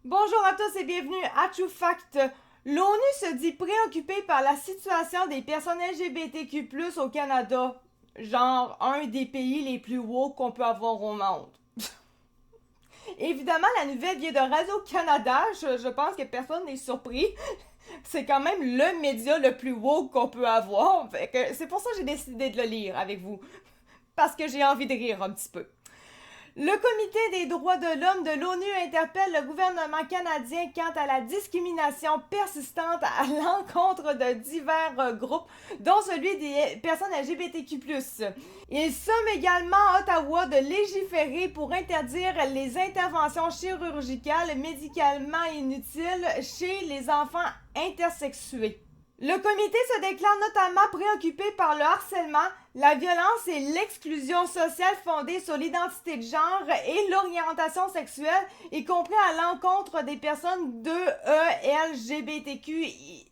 Bonjour à tous et bienvenue à True Fact. L'ONU se dit préoccupée par la situation des personnes LGBTQ+, au Canada. Genre, un des pays les plus woke qu'on peut avoir au monde. Évidemment, la nouvelle vient de Radio-Canada. Je pense que personne n'est surpris. C'est quand même le média le plus woke qu'on peut avoir. Fait que c'est pour ça que j'ai décidé de le lire avec vous. Parce que j'ai envie de rire un petit peu. Le Comité des droits de l'homme de l'ONU interpelle le gouvernement canadien quant à la discrimination persistante à l'encontre de divers groupes, dont celui des personnes LGBTQ+. Il somme également à Ottawa de légiférer pour interdire les interventions chirurgicales médicalement inutiles chez les enfants intersexués. Le comité se déclare notamment préoccupé par le harcèlement, la violence et l'exclusion sociale fondée sur l'identité de genre et l'orientation sexuelle, y compris à l'encontre des personnes de LGBTQI+.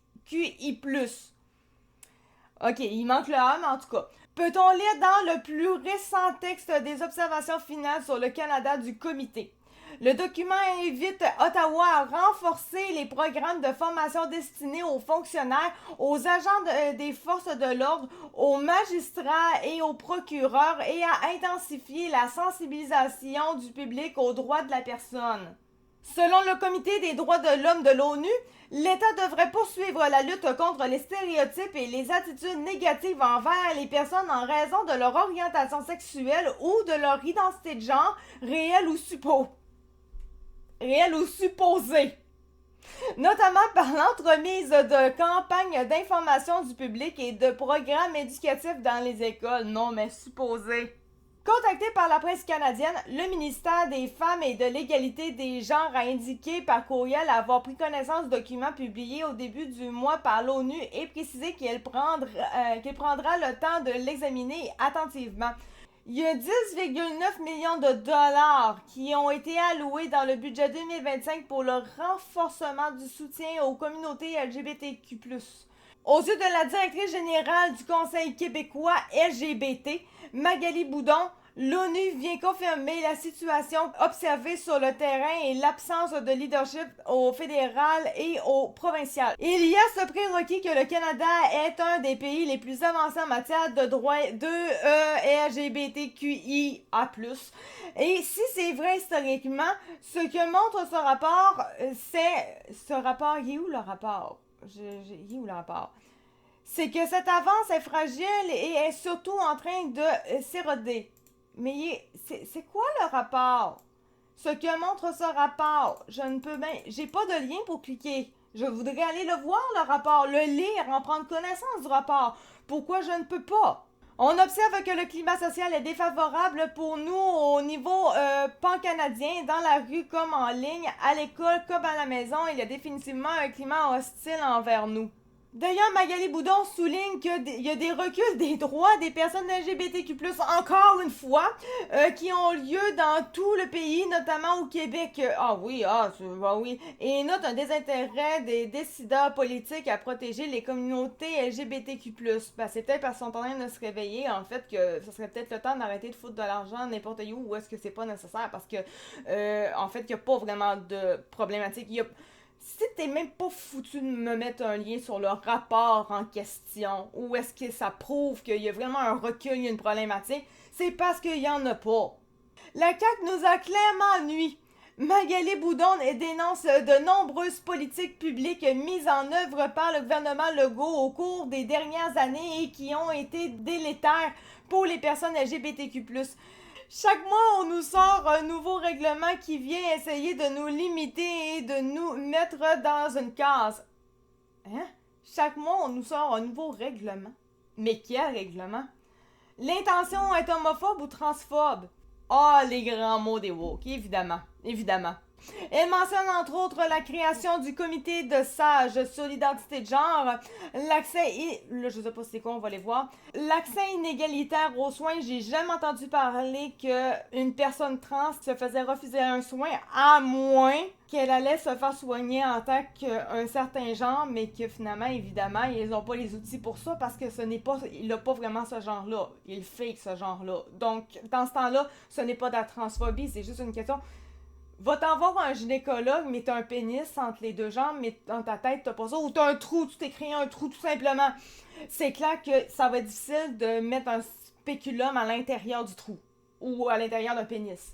Ok, il manque le A, mais en tout cas. Peut-on lire dans le plus récent texte des observations finales sur le Canada du comité? Le document invite Ottawa à renforcer les programmes de formation destinés aux fonctionnaires, aux agents des forces de l'ordre, aux magistrats et aux procureurs et à intensifier la sensibilisation du public aux droits de la personne. Selon le Comité des droits de l'homme de l'ONU, l'État devrait poursuivre la lutte contre les stéréotypes et les attitudes négatives envers les personnes en raison de leur orientation sexuelle ou de leur identité de genre, réelle ou supposée. Notamment par l'entremise de campagnes d'information du public et de programmes éducatifs dans les écoles. Non, mais supposé. Contacté par la presse canadienne, le ministère des Femmes et de l'égalité des genres a indiqué par courriel avoir pris connaissance du document publié au début du mois par l'ONU et précisé qu'il prendra le temps de l'examiner attentivement. Il y a 10,9 millions de dollars qui ont été alloués dans le budget 2025 pour le renforcement du soutien aux communautés LGBTQ+. Aux yeux de la directrice générale du Conseil québécois LGBT, Magali Boudon, l'ONU vient confirmer la situation observée sur le terrain et l'absence de leadership au fédéral et au provincial. Il y a ce prérequis que le Canada est un des pays les plus avancés en matière de droits de LGBTQIA+. Et si c'est vrai historiquement, ce que montre ce rapport, c'est... Ce rapport, il est où le rapport? Il est où le rapport? C'est que cette avance est fragile et est surtout en train de s'éroder. Mais c'est quoi le rapport? Ce que montre ce rapport, j'ai pas de lien pour cliquer. Je voudrais aller le voir, le rapport, le lire, en prendre connaissance du rapport. Pourquoi je ne peux pas? On observe que le climat social est défavorable pour nous au niveau pan-canadien, dans la rue comme en ligne, à l'école comme à la maison. Il y a définitivement un climat hostile envers nous. D'ailleurs, Magali Boudon souligne qu'il y a des reculs des droits des personnes LGBTQ+, encore une fois, qui ont lieu dans tout le pays, notamment au Québec. Oui. Et note un désintérêt des décideurs politiques à protéger les communautés LGBTQ+. C'est peut-être parce qu'ils sont en train de se réveiller, en fait, que ce serait peut-être le temps d'arrêter de foutre de l'argent n'importe où est-ce que c'est pas nécessaire, parce que, en fait, il n'y a pas vraiment de problématique. Si t'es même pas foutu de me mettre un lien sur le rapport en question, ou est-ce que ça prouve qu'il y a vraiment un recul, il y a une problématique, c'est parce qu'il y en a pas. La CAQ nous a clairement nui. Magali Boudon dénonce de nombreuses politiques publiques mises en œuvre par le gouvernement Legault au cours des dernières années et qui ont été délétères pour les personnes LGBTQ+. Chaque mois, on nous sort un nouveau règlement qui vient essayer de nous limiter et de nous mettre dans une case. Hein? Chaque mois, on nous sort un nouveau règlement. Mais quel règlement? L'intention est homophobe ou transphobe? Ah, les grands mots des woke, évidemment. Elle mentionne entre autres la création du comité de sages sur l'identité de genre, là je sais pas c'est quoi, on va les voir, l'accès inégalitaire aux soins. J'ai jamais entendu parler qu'une personne trans se faisait refuser un soin à moins qu'elle allait se faire soigner en tant qu'un certain genre, mais que finalement, évidemment, ils n'ont pas les outils pour ça parce que il n'a pas vraiment ce genre-là. Il fake ce genre-là. Donc, dans ce temps-là, ce n'est pas de la transphobie, c'est juste une question Va-t'en voir un gynécologue, mais t'as un pénis entre les deux jambes, mais dans ta tête, t'as pas ça. Ou t'as un trou, tu t'es créé un trou tout simplement. C'est clair que ça va être difficile de mettre un spéculum à l'intérieur du trou. Ou à l'intérieur d'un pénis.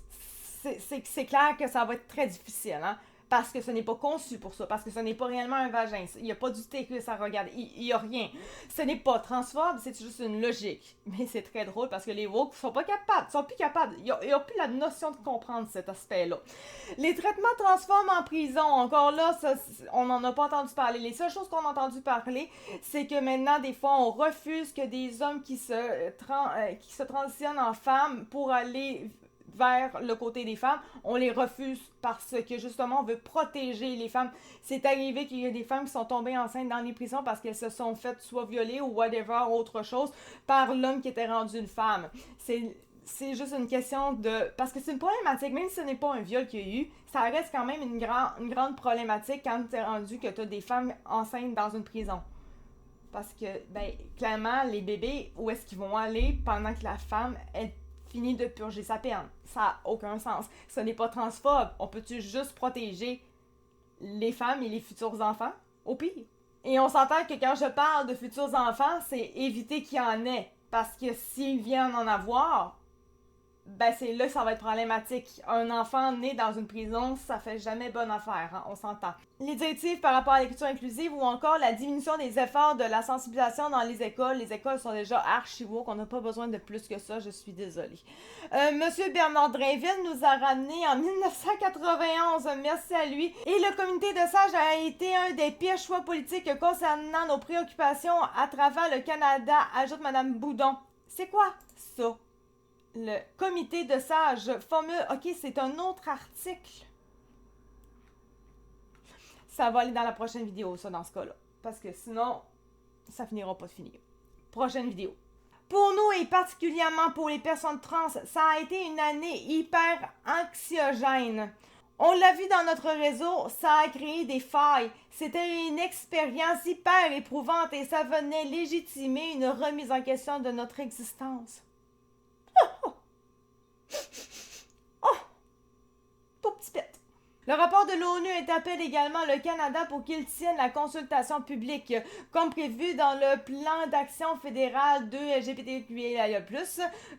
C'est clair que ça va être très difficile, hein. Parce que ce n'est pas conçu pour ça, parce que ce n'est pas réellement un vagin. Il n'y a pas d'utérus à regarder, il n'y a rien. Ce n'est pas transphobe, c'est juste une logique. Mais c'est très drôle parce que les woke sont pas capables, sont plus capables. Ils n'ont plus la notion de comprendre cet aspect-là. Les traitements transphobes en prison, encore là, ça, on n'en a pas entendu parler. Les seules choses qu'on a entendu parler, c'est que maintenant, des fois, on refuse que des hommes qui se transitionnent en femmes pour aller vers le côté des femmes, on les refuse parce que justement on veut protéger les femmes. C'est arrivé qu'il y a des femmes qui sont tombées enceintes dans les prisons parce qu'elles se sont faites soit violées ou whatever, autre chose, par l'homme qui était rendu une femme. C'est juste une question de... Parce que c'est une problématique, même si ce n'est pas un viol qu'il y a eu, ça reste quand même une grande problématique quand tu es rendu que tu as des femmes enceintes dans une prison. Parce que, ben, clairement, les bébés, où est-ce qu'ils vont aller pendant que la femme, elle finit de purger sa peine? Ça n'a aucun sens. Ce n'est pas transphobe. On peut-tu juste protéger les femmes et les futurs enfants? Au pire. Et on s'entend que quand je parle de futurs enfants, c'est éviter qu'il y en ait. Parce que s'ils viennent en avoir, ben c'est là que ça va être problématique. Un enfant né dans une prison, ça fait jamais bonne affaire, hein, on s'entend. Les directives par rapport à l'écriture inclusive ou encore la diminution des efforts de la sensibilisation dans les écoles sont déjà archi-woke, on n'a pas besoin de plus que ça, je suis désolée. Monsieur Bernard Drinville nous a ramené en 1991, merci à lui, et le comité de sages a été un des pires choix politiques concernant nos préoccupations à travers le Canada, ajoute Madame Boudon. C'est quoi ça? Le comité de sages formule... Ok, c'est un autre article. Ça va aller dans la prochaine vidéo, ça, dans ce cas-là. Parce que sinon, ça finira pas de finir. Prochaine vidéo. Pour nous, et particulièrement pour les personnes trans, ça a été une année hyper anxiogène. On l'a vu dans notre réseau, ça a créé des failles. C'était une expérience hyper éprouvante et ça venait légitimer une remise en question de notre existence. Oh! Pauvre petit pète. Le rapport de l'ONU interpelle également le Canada pour qu'il tienne la consultation publique, comme prévu dans le plan d'action fédéral de LGBTQIA+,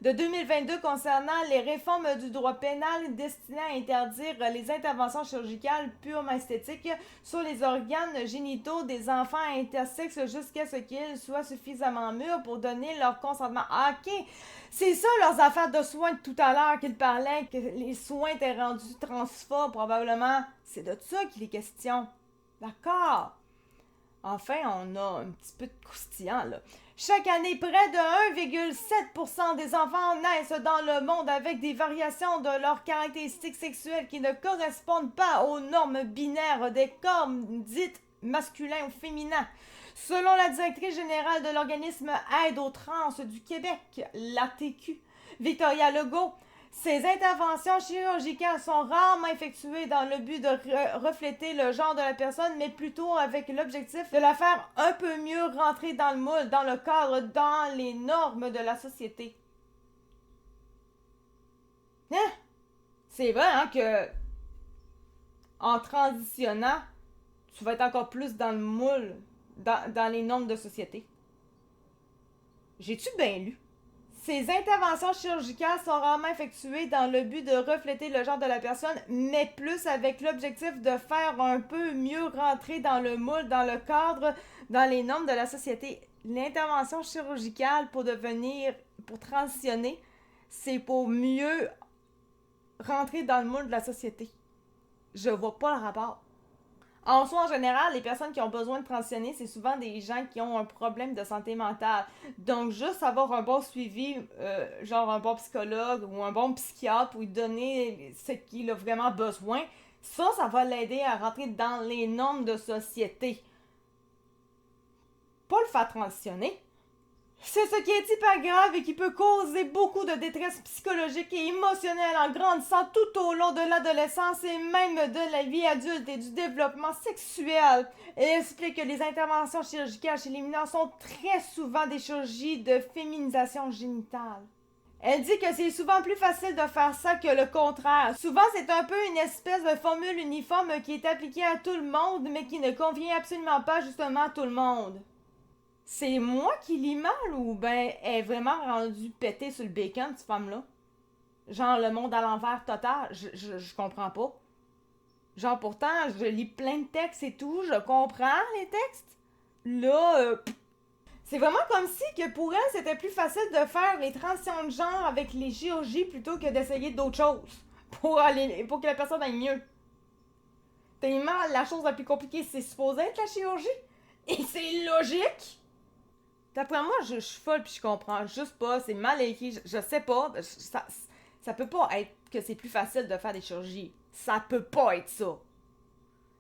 de 2022 concernant les réformes du droit pénal destinées à interdire les interventions chirurgicales purement esthétiques sur les organes génitaux des enfants intersexes jusqu'à ce qu'ils soient suffisamment mûrs pour donner leur consentement. Ah, ok! C'est ça leurs affaires de soins de tout à l'heure qu'ils parlaient, que les soins étaient rendus transphobes probablement. C'est de ça qu'il est question. D'accord. Enfin, on a un petit peu de croustillant là. Chaque année, près de 1,7% des enfants naissent dans le monde avec des variations de leurs caractéristiques sexuelles qui ne correspondent pas aux normes binaires des corps dites masculins ou féminins. Selon la directrice générale de l'organisme Aide aux trans du Québec, l'ATQ, Victoria Legault, ces interventions chirurgicales sont rarement effectuées dans le but de refléter le genre de la personne, mais plutôt avec l'objectif de la faire un peu mieux rentrer dans le moule, dans le cadre, dans les normes de la société. Hein? C'est vrai, hein, que en transitionnant, tu vas être encore plus dans le moule, dans les normes de société. J'ai-tu bien lu? Ces interventions chirurgicales sont rarement effectuées dans le but de refléter le genre de la personne, mais plus avec l'objectif de faire un peu mieux rentrer dans le moule, dans le cadre, dans les normes de la société. L'intervention chirurgicale pour transitionner, c'est pour mieux rentrer dans le moule de la société. Je vois pas le rapport. En soi, en général, les personnes qui ont besoin de transitionner, c'est souvent des gens qui ont un problème de santé mentale. Donc, juste avoir un bon suivi, genre un bon psychologue ou un bon psychiatre pour lui donner ce qu'il a vraiment besoin, ça va l'aider à rentrer dans les normes de société. Pas le faire transitionner. C'est ce qui est hyper grave et qui peut causer beaucoup de détresse psychologique et émotionnelle en grandissant tout au long de l'adolescence et même de la vie adulte et du développement sexuel. Elle explique que les interventions chirurgicales chez les mineurs sont très souvent des chirurgies de féminisation génitale. Elle dit que c'est souvent plus facile de faire ça que le contraire. Souvent, c'est un peu une espèce de formule uniforme qui est appliquée à tout le monde, mais qui ne convient absolument pas justement à tout le monde. C'est moi qui lis mal ou ben elle est vraiment rendue pétée sur le bacon, cette femme-là? Genre le monde à l'envers total, je comprends pas. Genre pourtant, je lis plein de textes et tout, je comprends les textes. Là, c'est vraiment comme si que pour elle, c'était plus facile de faire les transitions de genre avec les chirurgies plutôt que d'essayer d'autres choses pour que la personne aille mieux. Tellement, la chose la plus compliquée, c'est supposé être la chirurgie. Et c'est logique. D'après moi, je suis folle puis je comprends juste pas. C'est mal écrit, je sais pas. Ça peut pas être que c'est plus facile de faire des chirurgies. Ça peut pas être ça.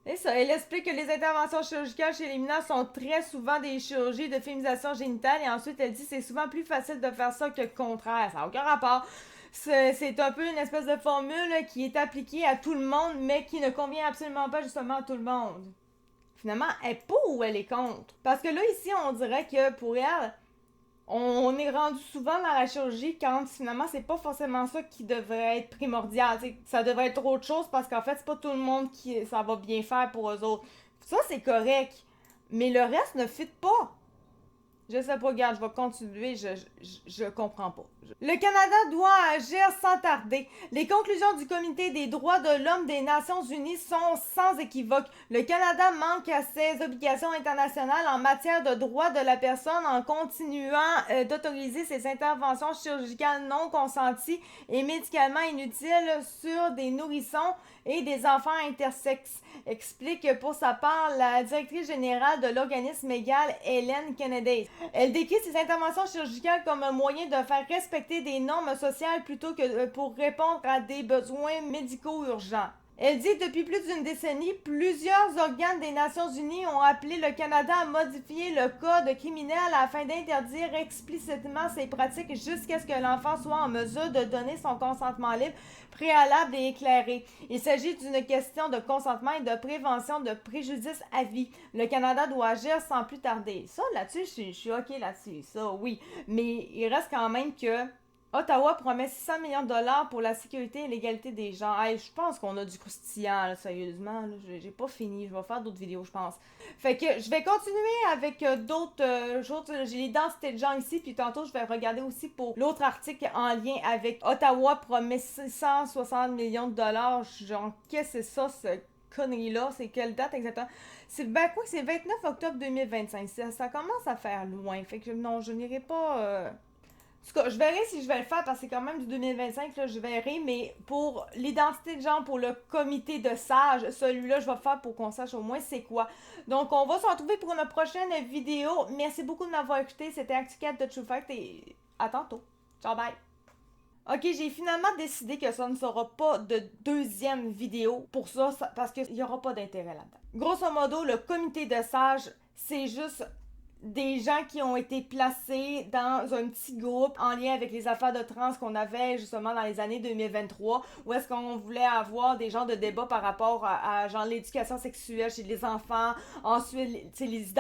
Et ça, elle explique que les interventions chirurgicales chez les mineurs sont très souvent des chirurgies de féminisation génitale et ensuite elle dit que c'est souvent plus facile de faire ça que le contraire. Ça n'a aucun rapport. C'est un peu une espèce de formule qui est appliquée à tout le monde mais qui ne convient absolument pas justement à tout le monde. Finalement, elle est pour ou elle est contre? Parce que là, ici, on dirait que pour elle, on est rendu souvent dans la chirurgie quand finalement c'est pas forcément ça qui devrait être primordial. T'sais, ça devrait être autre chose parce qu'en fait c'est pas tout le monde qui ça va bien faire pour eux autres. Ça c'est correct, mais le reste ne fit pas. Je sais pas, regarde, je vais continuer, je comprends pas. Le Canada doit agir sans tarder. Les conclusions du Comité des droits de l'homme des Nations unies sont sans équivoque. Le Canada manque à ses obligations internationales en matière de droits de la personne en continuant d'autoriser ses interventions chirurgicales non consenties et médicalement inutiles sur des nourrissons et des enfants intersexes, explique pour sa part la directrice générale de l'organisme égal, Hélène Kennedy. Elle décrit ces interventions chirurgicales comme un moyen de faire respecter des normes sociales plutôt que pour répondre à des besoins médicaux urgents. Elle dit que depuis plus d'une décennie, plusieurs organes des Nations unies ont appelé le Canada à modifier le code criminel afin d'interdire explicitement ces pratiques jusqu'à ce que l'enfant soit en mesure de donner son consentement libre, préalable et éclairé. Il s'agit d'une question de consentement et de prévention de préjudice à vie. Le Canada doit agir sans plus tarder. Ça, là-dessus, je suis OK là-dessus. Ça, oui. Mais il reste quand même que Ottawa promet 600 millions de dollars pour la sécurité et l'égalité des genres. Hey, je pense qu'on a du croustillant, là, sérieusement. Là. J'ai pas fini. Je vais faire d'autres vidéos, je pense. Fait que je vais continuer avec d'autres choses. J'ai les densités de genre ici, puis tantôt, je vais regarder aussi pour l'autre article en lien avec Ottawa promet 660 millions de dollars. Genre, qu'est-ce que c'est ça, ce connerie-là? C'est quelle date exactement? C'est quoi? C'est 29 octobre 2025. Ça commence à faire loin. Fait que non, je n'irai pas... En tout cas, je verrai si je vais le faire parce que c'est quand même du 2025, là, je verrai, mais pour l'identité de genre, pour le comité de sages, celui-là, je vais le faire pour qu'on sache au moins c'est quoi. Donc, on va se retrouver pour une prochaine vidéo. Merci beaucoup de m'avoir écouté. C'était ActuCat de True Fact et à tantôt. Ciao, bye! Ok, j'ai finalement décidé que ça ne sera pas de deuxième vidéo pour ça parce qu'il n'y aura pas d'intérêt là-dedans. Grosso modo, le comité de sages, c'est juste des gens qui ont été placés dans un petit groupe en lien avec les affaires de trans qu'on avait justement dans les années 2023, où est-ce qu'on voulait avoir des genres de débats par rapport à genre l'éducation sexuelle chez les enfants, ensuite les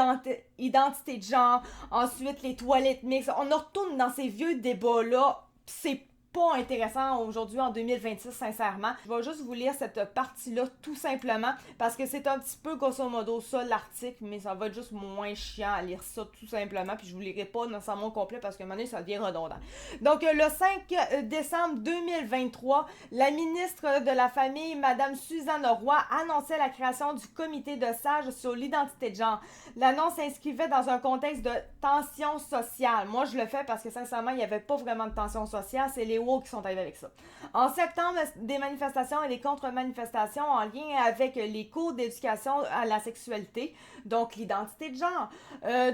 identités de genre, ensuite les toilettes mixtes. On retourne dans ces vieux débats-là, c'est pas intéressant aujourd'hui en 2026 sincèrement. Je vais juste vous lire cette partie-là tout simplement parce que c'est un petit peu grosso modo ça l'article, mais ça va être juste moins chiant à lire ça tout simplement, puis je vous lirai pas nécessairement au complet parce que maintenant ça devient redondant. Donc le 5 décembre 2023, la ministre de la Famille, Madame Suzanne Roy, annonçait la création du comité de sages sur l'identité de genre. L'annonce s'inscrivait dans un contexte de tension sociale. Moi je le fais parce que sincèrement il n'y avait pas vraiment de tension sociale, c'est les qui sont arrivés avec ça. En septembre, des manifestations et des contre-manifestations en lien avec les cours d'éducation à la sexualité, donc l'identité de genre,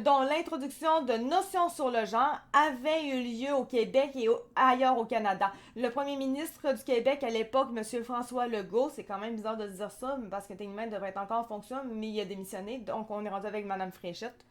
dont l'introduction de notions sur le genre avait eu lieu au Québec et ailleurs au Canada. Le premier ministre du Québec à l'époque, M. François Legault, c'est quand même bizarre de dire ça, parce que techniquement il devrait être encore en fonction, mais il a démissionné, donc on est rendu avec Mme Fréchette.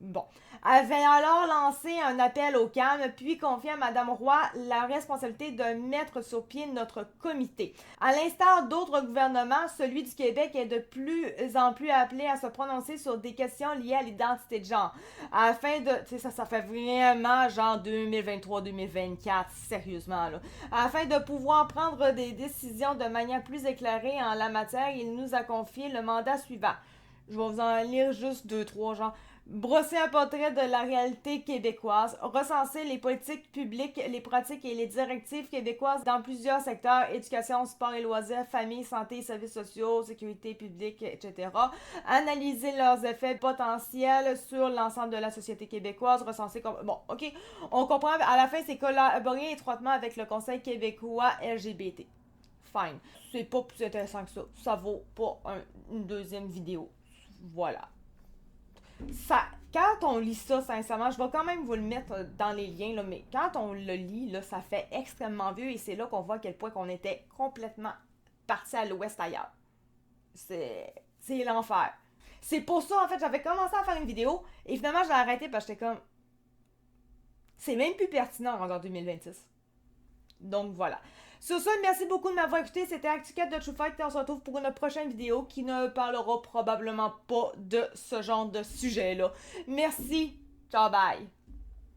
Bon. Avait alors lancé un appel au calme, puis confié à Mme Roy la responsabilité de mettre sur pied notre comité. À l'instar d'autres gouvernements, celui du Québec est de plus en plus appelé à se prononcer sur des questions liées à l'identité de genre. Afin de... Tu sais, ça fait vraiment genre 2023-2024, sérieusement, là. Afin de pouvoir prendre des décisions de manière plus éclairée en la matière, il nous a confié le mandat suivant. Je vais vous en lire juste deux, trois, genre. Brosser un portrait de la réalité québécoise, recenser les politiques publiques, les pratiques et les directives québécoises dans plusieurs secteurs, éducation, sport et loisirs, famille, santé, services sociaux, sécurité publique, etc. Analyser leurs effets potentiels sur l'ensemble de la société québécoise, recenser comme... Bon, ok, on comprend, à la fin, c'est collaborer étroitement avec le Conseil québécois LGBT. Fine. C'est pas plus intéressant que ça. Ça vaut pas une deuxième vidéo. Voilà. Ça, quand on lit ça, sincèrement, je vais quand même vous le mettre dans les liens, là, mais quand on le lit, là, ça fait extrêmement vieux et c'est là qu'on voit à quel point qu'on était complètement parti à l'ouest ailleurs. C'est l'enfer. C'est pour ça, en fait, j'avais commencé à faire une vidéo et finalement, je l'ai arrêté parce que j'étais comme... C'est même plus pertinent en 2026. Donc voilà. Sur ce, merci beaucoup de m'avoir écouté. C'était ActuCat de True Fight et on se retrouve pour une prochaine vidéo qui ne parlera probablement pas de ce genre de sujet-là. Merci. Ciao, bye.